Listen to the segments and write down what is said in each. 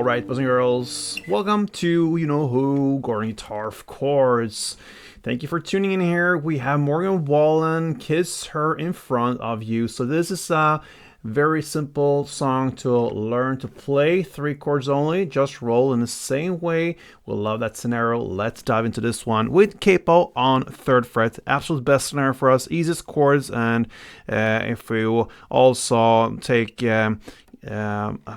Alright, boys and girls, welcome to You Know Who, Morgan Guitar of Chords. Thank you for tuning in here. We have Morgan Wallen, Kiss Her in Front of You. So this is a very simple song to learn to play, 3 chords only, just roll in the same way. We'll love that scenario. Let's dive into this one with capo on 3rd fret. Absolute best scenario for us, easiest chords, and if we also take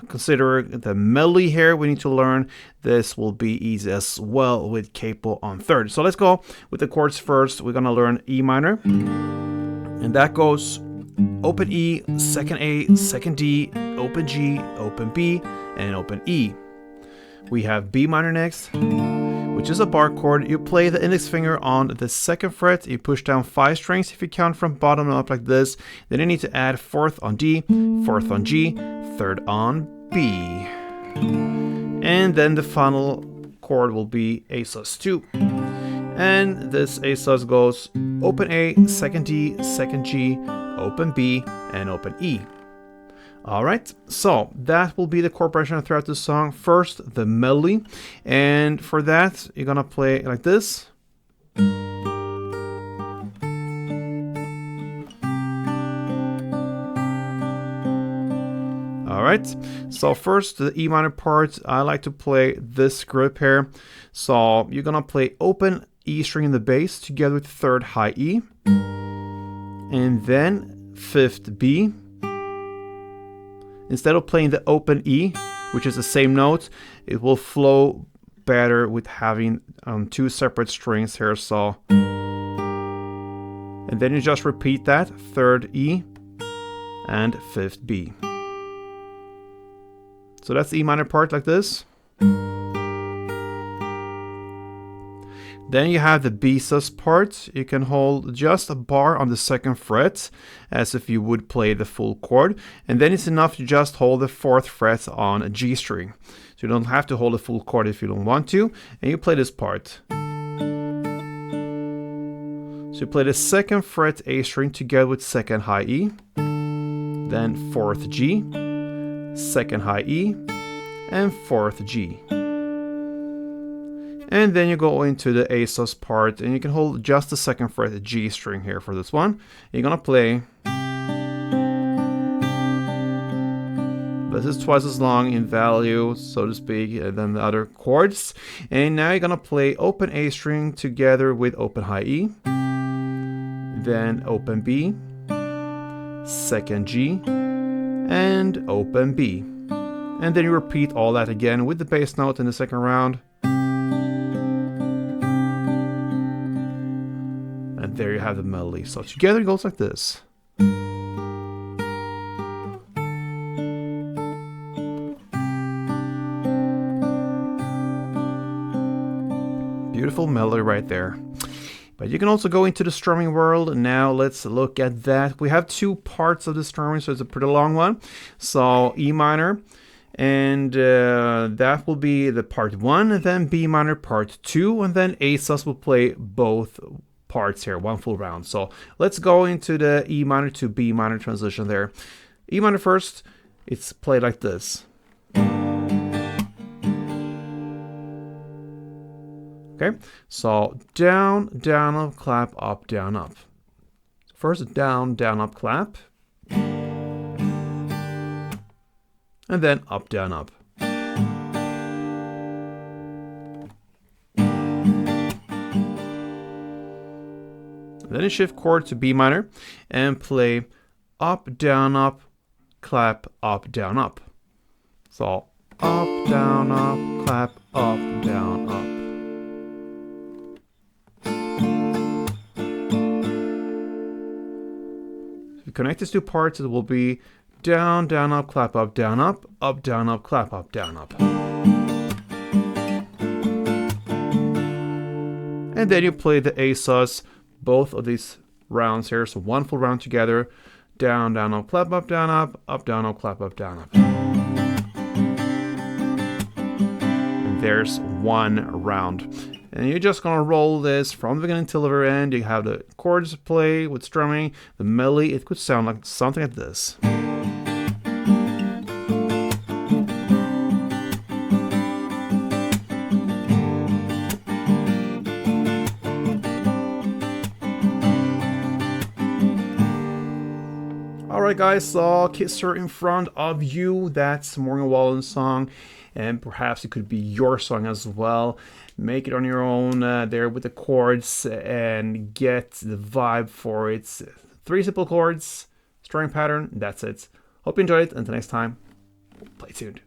consider the melody here we need to learn, this will be easy as well with capo on 3rd. So let's go with the chords first. We're gonna learn E minor, and that goes open E, second A, second D, open G, open B, and open E. We have B minor next, which is a bar chord. You play the index finger on the 2nd fret. You push down 5 strings if you count from bottom up like this. Then you need to add 4th on D, 4th on G, 3rd on B. And then the final chord will be A sus2. And this A sus goes open A, 2nd D, 2nd G, open B, and open E. Alright, so that will be the chord progression throughout the song. First, the melody, and for that, you're gonna play like this. Alright, so first, the E minor part, I like to play this grip here. So you're gonna play open E string in the bass together with 3rd high E, and then 5th B. Instead of playing the open E, which is the same note, it will flow better with having 2 separate strings here. So, and then you just repeat that, 3rd E and 5th B. So that's the E minor part like this. Then you have the B sus part. You can hold just a bar on the 2nd fret as if you would play the full chord. And then it's enough to just hold the 4th fret on a G string. So you don't have to hold a full chord if you don't want to. And you play this part. So you play the 2nd fret A string together with 2nd high E. Then 4th G, 2nd high E, and 4th G. And then you go into the A sus part, and you can hold just the 2nd fret G string here for this one. You're gonna play. This is twice as long in value, so to speak, than the other chords. And now you're gonna play open A string together with open high E, then open B, 2nd G, and open B. And then you repeat all that again with the bass note in the 2nd round. And there you have the melody. So together it goes like this. Beautiful melody right there. But you can also go into the strumming world. Now let's look at that. We have 2 parts of the strumming, so it's a pretty long one. So E minor, and that will be the part 1, and then B minor part 2, and then A sus will play both parts here, 1 full round. So let's go into the E minor to B minor transition there. E minor first, it's played like this. Okay, so down, down, up, clap, up, down, up. First down, down, up, clap. And then up, down, up. Then you shift chord to B minor and play up, down, clap, up, down, up. So up, down, clap, up, down, up. If you connect these 2 parts, it will be down, down, up, clap, up, down, up, down, clap, up, down, up. And then you play the A sus, both of these rounds here, so 1 full round together. Down, down, up, clap, up, down, up, down, clap, up, down, up. And there's 1 round. And you're just gonna roll this from the beginning till the very end. You have the chords play with strumming, the melody. It could sound like something like this. Alright guys, so Kiss Her in Front of You, that's Morgan Wallen's song, and perhaps it could be your song as well. Make it on your own there with the chords and get the vibe for it. 3 simple chords, strumming pattern, that's it. Hope you enjoyed it. Until next time, play tuned.